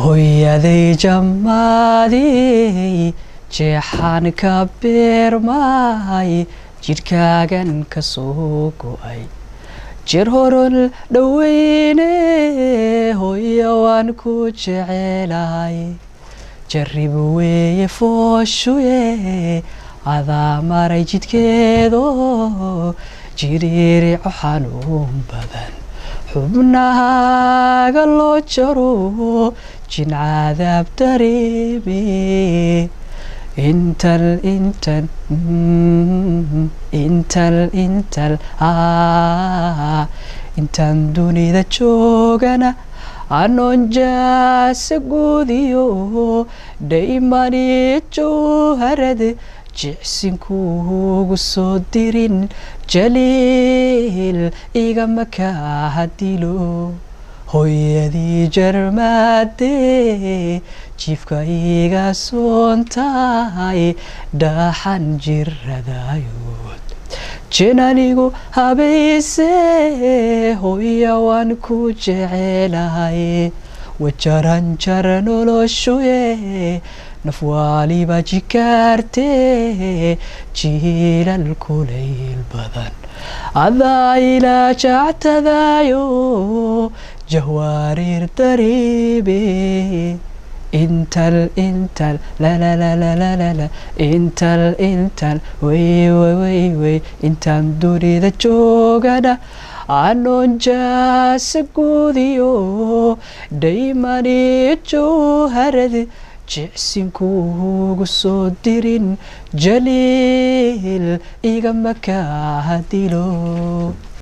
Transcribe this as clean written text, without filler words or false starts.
hooyaday jammaadey jeexaan ka beermay jidhkaagan ka soo go'ay jeer horon dhaweyne hooyo waan ku jecelahay jarrib weeye fooshuye adaa maray jidkeedo jiriirico xanuun badan xubnahaaga loo jaro jin cadaab dareeme intaan dunida joogana anoon jaasa guudiyo dhaymani jawharad jicsinkuugu soo dirin jaliil igama kaa dilo hooyadii jarmaadee jiifka iga soontahay dhaxan jiradayood jinanigu habayse hooya waan ku jecelahay wajaran jara noloshuye naf waliba jikaartee jiilal kulayl badan adaa ilaa jactadayo jahwaariir dareebe intal la la la la la la la intal way intaan dunida joogana anoon jaasa guudiyo dhaymani jawharad jicsinkuugu soo dirin jaliil igama kaa dilo